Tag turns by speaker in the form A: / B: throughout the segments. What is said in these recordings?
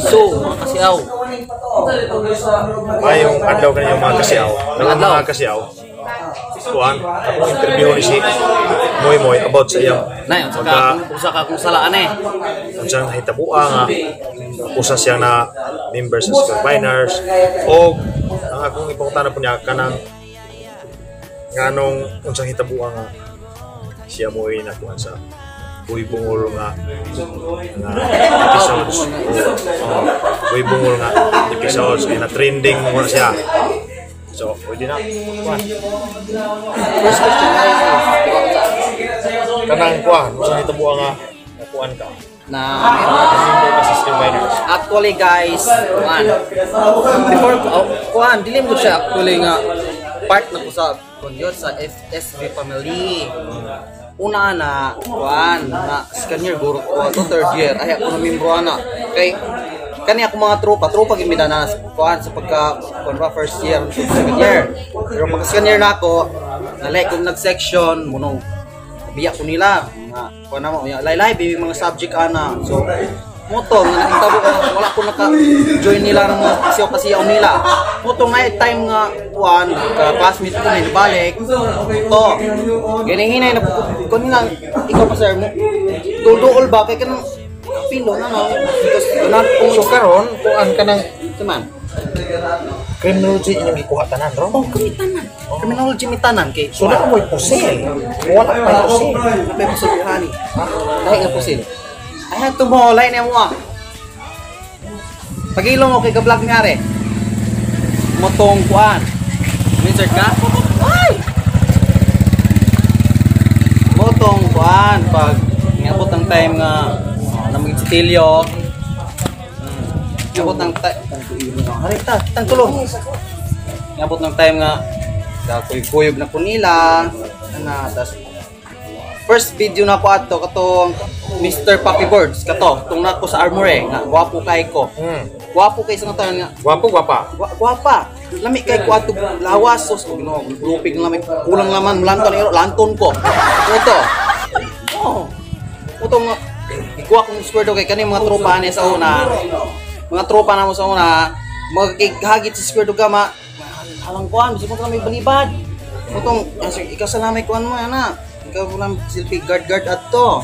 A: So, mga kasiyaw.
B: Yung adlaw kanyo mga kasiyaw. Mga kasiyaw. Kuan, ako interview ni si Moy about sa iyang
A: Nay, usa ka kung salaan
B: unsang nahitabuan nga usa siya na member sa Superbiners o ang akong ipangutana po niya kanang nganong unsang hitabuan nga siya Moy na kuan sa Uy Bungol nga episodes. Uy Bungol nga episodes na trending mo siya. So, pwede na. Kuan. Kanang kuan, usa hitabuan nga kuan ka.
A: Na
B: member ka sa Superbiners.
A: actually guys, before kuan dili mo siya actually nga part na ko sa konyo sa FSB family. Una na kuan na senior guro ko to third year ay ako na membro ana kay kani ako mga tropa gimina na kuan sa pagka kuan ba first year second year. Pero pag second year na ako nalay kong nag-section munong biya ko nila nga kuan na mo laylay bibi mga subject ana. So moto nga nakitabo ko wala ko naka-join nila ng mga kasiyaw nila. Moto nga time nga kuan ka-classmate ko na ibalik. To ginihinay na ko nila ikaw pa sir mo duol ba kay kanang pilo na no because kanang
B: So karon kuan kanang
A: teman
B: criminology inyong ikuha tanan ro.
A: kumitanan criminology mitanan kay
B: So na mo'y pusil. Wala pa pusil.
A: may pusil dahil nga pusil I had to mo line mo pagilo mo kay ka-vlog ngare motong kuan insert ka ay motong kuan pag ngabot ang time nga namig sitilyo ngabot ng harita tang tulong ngabot ng time nga kuyog na ko nila ana tas first video na ko ato katong Mr. Papi Birds kato tung nako sa armor nga gwapo kay ko gwapo kay sa tanan nga gwapa lami kay ko ato lawas sos Ginoo lupig lami kulang laman lanton ko ito ito nga ikuha kong square kay kani mga tropa ni sa una mga tropa na mo sa una magkikagit sa square ka halang kuan bisig mo kami balibad utong ikaw sa lamay kuan mo ana ikaw lang selfie guard ato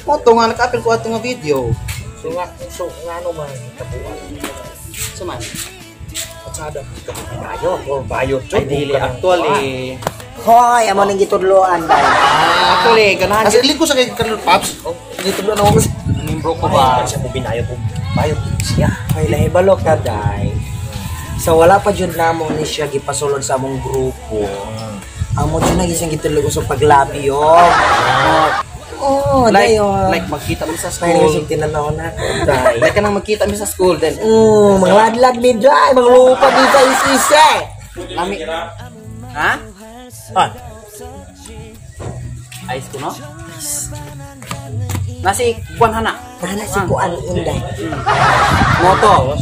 A: moto nga nakapil ko ato nga video
B: So ano man hitabuan.
A: so man
B: Atsada ka bayot or bayot
A: ay dili actually
C: Hoy, amo nang gitudloan dai.
A: actually ganahan
B: Kasi ilig ko sa kay Carlos Paps. Dito na ako.
A: membro ko ba
B: Kasi mo binayot mo. Bayot siya.
C: May lahibalok ka dai. So wala pa jud namong ni siya gipasulod sa among grupo. Amo jud na gisang gitulog sa paglabi yo. Oh, dayon.
A: like magkita mi sa
C: May
A: school
C: gising tinanaw na dai.
A: like kanang magkita mi sa school then
C: Mga ladlag ni dai, mga lupa di sa isise.
A: lami ha
B: Ah,
A: ice ko no nasi kuan hana
C: Mana si kuan inday.
A: moto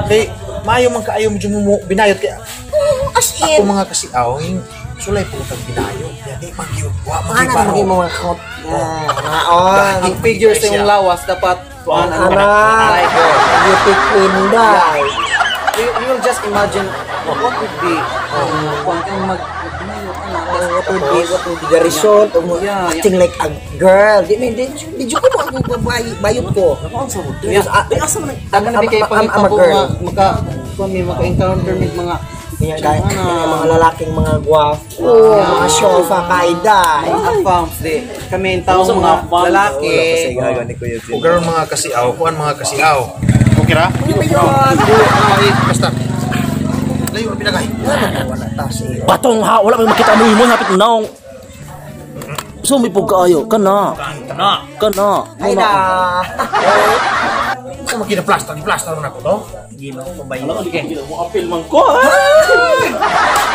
B: kay maayo man kaayo mo binayot kay
C: As
B: ako
C: in,
B: mga kasiaw yung sulay po kag binayot. Dili magyud wa
C: mana
B: magibaro.
C: lagi mo mga kot. Naon.
A: ang figures sa yung lawas dapat kuan
C: Ana. Beauty queen dai.
A: you will just imagine what would be kung kang
C: What would be the result of acting like a girl? Di ko mo ako bayot ko.
A: Taga na kay
C: I'm a girl.
A: maka encounter mit mga
C: Mga lalaking mga gwapo, mga sofa kaida.
A: found kami ang taong mga lalaki
B: O karon mga kasiaw, kuan mga kasiaw. Okay ra? Basta. Layo na pinagay.
C: Wala tasi.
D: Batong ha, wala kang makita mo mo hapit naong. So may pagkaayo kana.
C: Ay na.
B: Kung makita plaster na ko to.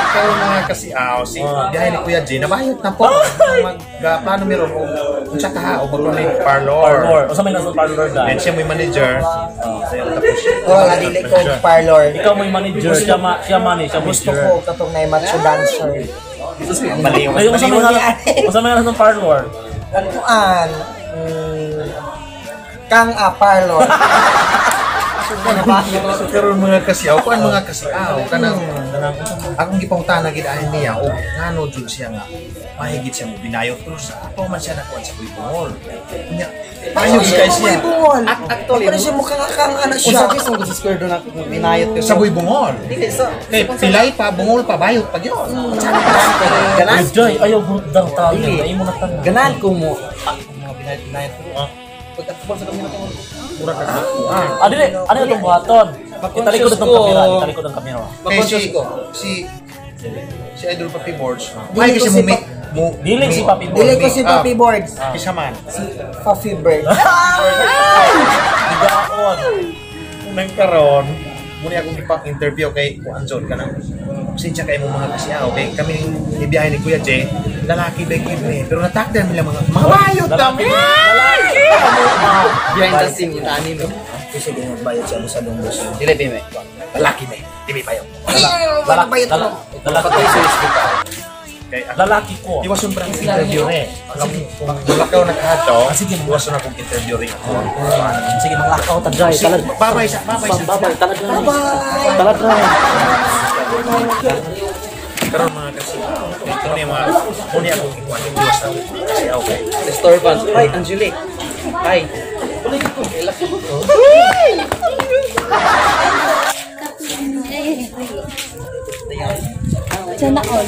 B: Karon mga kasiaw, si biyahe ni Kuya Jay nabayot na po. Magplano mi ro unsa ka o magplano parlor.
D: Usa may nasa parlor
B: Then siya mo manager.
C: Oh, adili ko parlor.
D: Ikaw may manager, siya man siya
C: Gusto
D: manager.
C: ko katong na macho dancer.
B: Baliw.
D: Ay, usa may nasa parlor.
C: Kuan. Kang parlor.
B: So karon mga kasiaw, kuan mga kasiaw kanang akong gipangutana gid ahin niya og ngano jud siya nga mahigit siya mo binayot pero sa ato man siya nakuha sa Buibongol. Nya ayos kay siya.
A: Actually,
C: Pero siya mukhang ano
A: kung
C: siya.
A: sabi sa square doon ako binayot ko
B: Sa Buibongol.
A: Dili sa
B: Kay pilay pa bungol pa bayot pa gyud.
A: ganan.
D: Joy, ayaw gudang tayo. Ay mo na tanong.
A: Ganan ko mo. Mga binayot ko. Pagkatapos sa kami na
B: Mura ka kuan.
D: Dili, ano itong buhaton? Italikod itong kamera, italikod ang kamera.
B: Kay si Idol Papi Boards. Ay kasi mo
D: Diling si Papi Boy.
C: Dili ko si Papi Boards.
B: Kisa man.
C: Puffy Bird.
D: Bigaon.
B: Nang karon muna akong ipang-interview kay Kuan John ka nang sinsya kayo mo mga kasiyaw kay kami ibiyahe ni Kuya Jay lalaki ba kini pero natakdan nila mga bayot kami
A: behind the scene itani no.
C: Kasi ginagbayad siya mo sa lunggos.
A: Dili bime.
B: lalaki ba dili bayot
D: Lalaki ko.
B: iwason pa ang interview ni kung lakaw na kato sige iwason akong interview rin ako
D: Sige, manglakaw ta Joy.
B: babay sa
D: Babay, talaga. Talaga.
B: karon mga kasiyaw ito ni mga muna akong ikuan yung iwas ang kasiyaw kay
A: Disturbance. Hi, Angelique. Hi.
E: Sana all.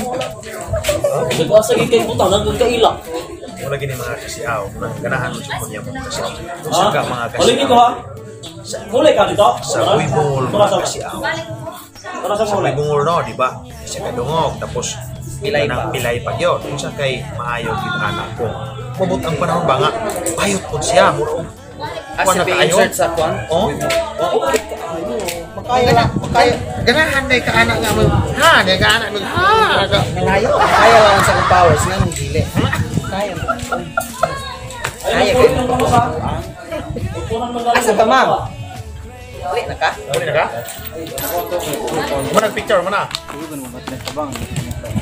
D: Nag-asa kay butang, nagkaila.
B: muna gini mga kasiyaw nang ganahan mo sa kunya mo kasiyaw sa ka mga
D: Ulit ko
B: kasiyaw
D: ha. Muli ka dito.
B: sa Buibongol mga kasiyaw
D: Para sa
B: sa
D: muli.
B: Buibongol no di ba siya kadungog tapos
A: Pilay pa.
B: pilay pa gyud kung sa kay maayo gid anak ko mabot ang panahon ba nga bayot pud siya muro
A: As
B: na
A: if
B: kaayo
A: insert sa kwan.
B: oh makaya ganahan day ka anak nga mo ha day ka anak mo ha
A: Kaya lang sa kong powers nga nung dili. Kaya. Kaya kayo. Asa ka ma'am? Dili na ka?
B: Uli na ka mo picture mo na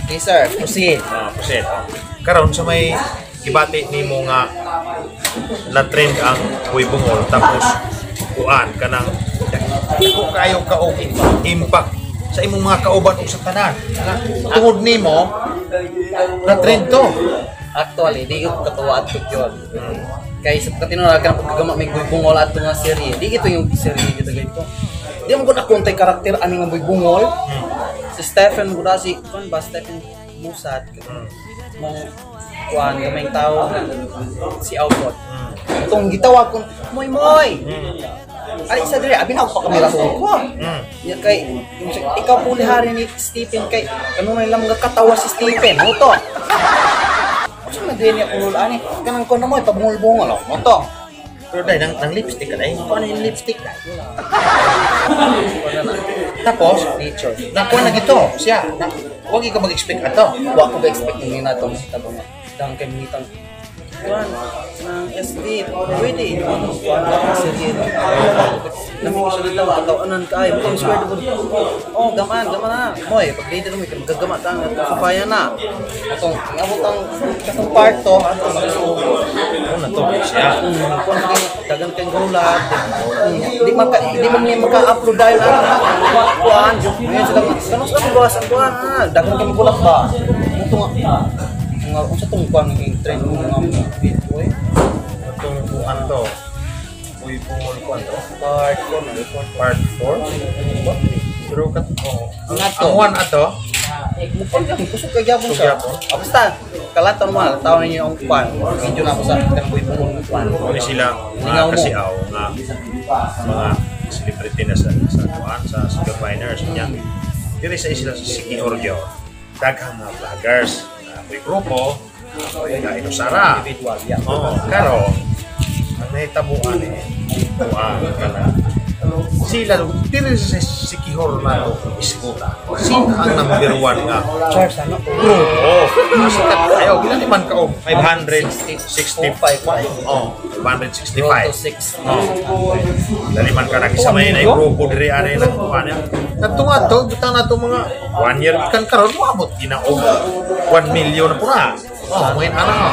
A: Okay sir, proceed.
B: proceed karon sa may gibati nimo nga na trend ang Buibongol tapos kuan kanang ko kayo ka og impact sa imong mga kauban ug sa tanan tungod nimo na trend to
A: Actually, di ko katuwa at yun. Kaya sa katinunan ka ng pagkagama may Buibongol at nga serye. Di ito yung serye dito ganito. Di mo ko nakuntay karakter aning nga Buibongol. Si Stephen Gudasi, kan ba Stephen Musad? Mong kuan gamay tao si Output. Itong gitawa ko, moy moy. Ari isa dire, abi na ako pa kamera ko. Ya kay ikaw po ni hari ni Stephen kay kanunay lang katawa si Stephen. Mo to. Kasi madali ako lula ani. Kanang ko na mo pabungol-bungol mo to.
B: pero dai nang lipstick ka dai ano yung lipstick dai tapos
A: Nature.
B: nakuha na gito siya na wag ka mag-expect ato
A: Wa ko ba-expect ng nina itong kita ba nga. Dang kay mitang kuan ng SD pwede kuan na serye nami ko siya lang katawanan kay mo square do oh gaman na moy pag dito mo magagama ta nga kapaya na atong abot ang katong part to atong
B: na to siya
A: kuan kay dagan kay gulat di man niya maka-upload dahil kuan ngayon sila kanus ka gawas ang kuan dagan kay gulat ba ito nga kung sa itong kuhan ng trend mo mga video eh.
B: itong kuhan to Buibongol kuhan to
A: Part
B: part 4 pero kat
A: Ang ato.
B: ang one ato
A: Mukha kami, kusog ka gyapon siya.
B: Kusog gyapon.
A: Basta, kalatan mo, tawag ninyo ang kuhan. Video na ako sa kanboy mo ng kuhan.
B: Kung sila
A: Lingaw
B: mga
A: mo.
B: kasiaw nga mga celebrity na sa kuhan sa Secret Miners niya diri sa isla sa Siki Orgyo daghang mga vloggers may grupo may Inusara
A: Individual, yeah.
B: karo ang nahitabuan kuhan kana sila diri sa Sikihor na to iskuta sino ang number 1 nga
A: Charles, ano?
B: grupo sikat kayo ilan man ka og 565 oh 565 dali man ka nagisamay na grupo diri ani lang kuan natunga to butang nato mga 1 year kan karon moabot ginaog 1 million na pura oh may ana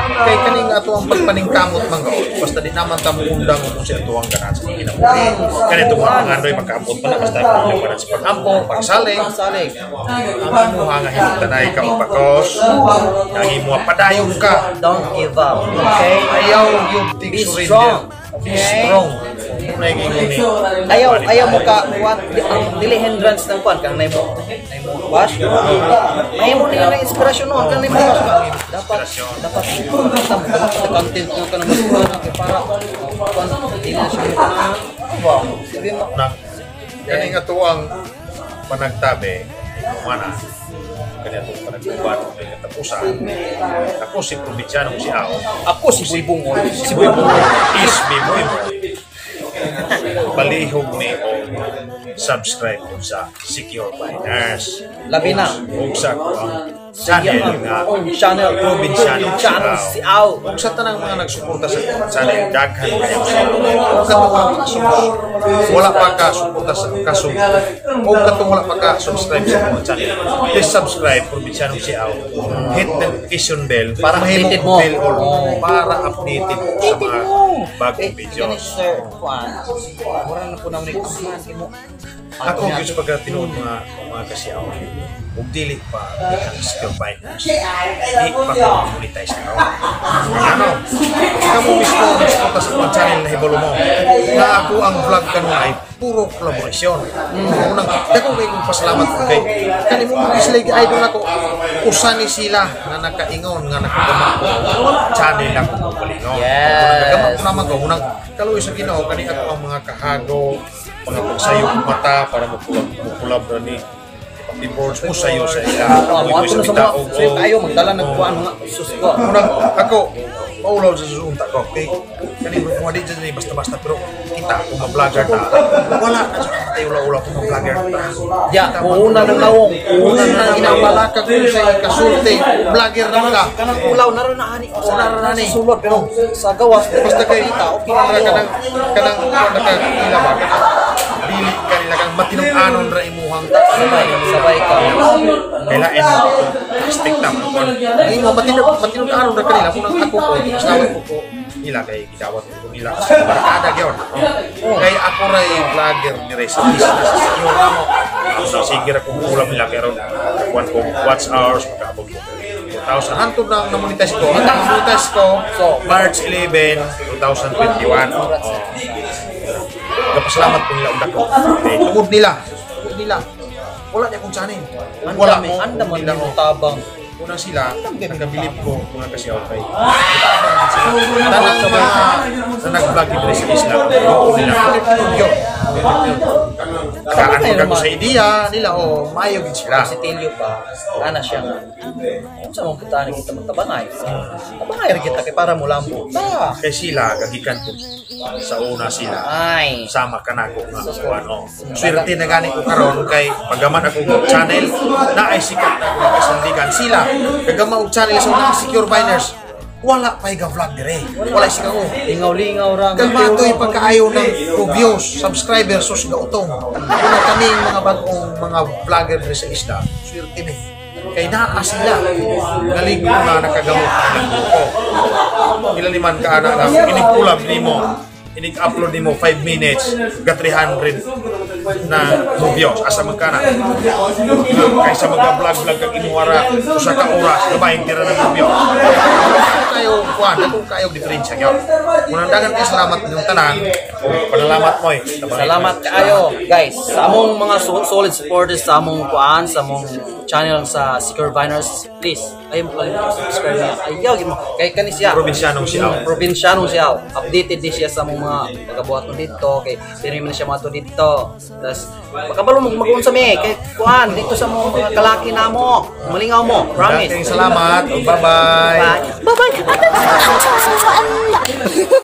B: Kay kaning ato ang pagpaningkamot man basta di naman ta undang kung si ato ang ganan sa kinabuhi. Kanito mga pangandoy magkaabot pa na basta yung ganan sa pagampo, pagsalig.
A: Salig.
B: Ang imuha nga himutanay ka upakos. Ang imuha padayon ka.
A: Don't give up. Okay?
B: Ayaw yung
A: Be
B: tigsurin
A: strong.
B: Be
A: Okay?
B: strong. Naging
A: Ayaw mo ka kuan ang dili hindrance ng kuan kang nimo wash. Mahimo nila ng inspirasyon no kang nimo wash. Dapat content mo ka na magkuhan para kuan dili na siya wow. Sabi mo
B: na kani nga tuwang panagtabi mana kani ato panagtuban kani tapusan ako si probinsyano si Ao
A: ako si Boy Bungol.
B: si Boy Bungol is Boy balihog ni o subscribe ko sa Secure Finance
A: Labi na.
B: o sa channel nga
A: Channel
B: Probinsyano
A: si Ao.
B: kung sa tanang mga nagsuporta sa channel daghan kayo sa kung katong wala pa ka suporta sa kasug kung katong wala pa ka subscribe sa mga channel please subscribe Probinsyano si Ao hit the notification bell para
A: Updated
B: mahimo
A: mo.
B: bell all para updated mo sa mga bagong videos.
A: Sir, kuan. Mura na po naman ito mo.
B: Ako gusto pagka tinuod mga kasiyaw ug dili pa ang Secure Finance di pa ko monetize ka ano kamo mismo nagsuporta sa mga channel na hibalo mo na ako ang vlog kanon ay puro collaboration unang dako kay kong pasalamat ko kay kani mo sila idol ako usa ni sila na nakaingon nga nakagama ko channel lang ko palingon nagagama ko naman ko unang kaluoy sa Ginoo kani ako ang mga kahago mga pagsayo ng mata para magkulab na ni boards mo sayo sa ila
A: Mo ato na sa mga sir tayo magdala ng kuan mga sus ko.
B: unang ako maulaw sa susunta ko kay kani mo di dyan basta-basta pero kita kung ma-vlogger ta wala na sa tayo ula-ula kung ma-vlogger ta
A: Ya, una ng lawong.
B: una na inabala ka kung sa ikasulti vlogger na ka
A: Kanang ulaw na rin na ani.
B: na rin ani.
A: Sulod pero sa gawas
B: basta kay
A: kita okay
B: kanang nakakila ba dili kanila kang matinong-anon ra imuhang
A: sabay ka.
B: kailain stick na mo ay mo matinong-anon ra kanila kung ako ko salamat ko nila kay gidawat ko nila barkada gyud kay ako ra vlogger ni Ray sa business secure na mo so sige ra kung ulam nila pero kuan ko watch hours makabog ko 2,000 hantod na monetize ko so March 11 2021 Kapasalamat po nila undak ko. Tungod nila. Wala niya kung sanin. Wala mo.
A: Anda man nila tabang.
B: Unang sila, nagabilib ko mga kasiyaw kay. Tanang mga na nag-vlog dito sa isla. Nila. Nakaano ka ko sa idea nila o mayog sila.
A: Si Tilio pa, ana siya nga. Kung sa mong kita kita magtabangay. Tabangay rin kita kay para mo lambo.
B: Kay sila, gagikan ko sa una sila.
A: Ay.
B: Sama ka na ako nga ano. Swerte na gani ko karon kay pagaman ako channel na ay sikat na ako kasandigan sila. Kagama og channel sa mga Secure Finance. Wala pa iga vlog dire. Wala siya ko.
A: Lingaw-lingaw ra.
B: Kalmatoy pagkaayo ng views, subscribers sus gautong. Kuna kaning mga bagong mga vlogger dire sa isla. Swerte ni. Kay naa sila. Galing ko na nakagamot ng grupo. Ilan liman ka na inig-collab nimo. Inig-upload nimo 5 minutes, ga 300 na views asa magkana. Kaysa mag-vlog kag imuwara usa ka oras, gabayng tira ng views. Kayo kuan, kung kayo diferensya gyud. Munang dagan kay salamat ninyong tanan. Panalamat mo
A: Salamat kaayo guys sa among mga solid supporters sa among kuan sa among channel sa Secure Finance. Please, ayaw mo kalimutan subscribe niya. Ayaw mo kay kani siya.
B: Probinsyanong siya.
A: Probinsyanong siya. Updated din siya sa among mga pagkabuhat mo dito kay pinili na siya mato dito. Tapos makabalo mag-uon sa mi kay kuan dito sa mga kalaki namo. Malingaw mo. Promise.
B: Salamat. Bye-bye.
A: Bye. Bye-bye.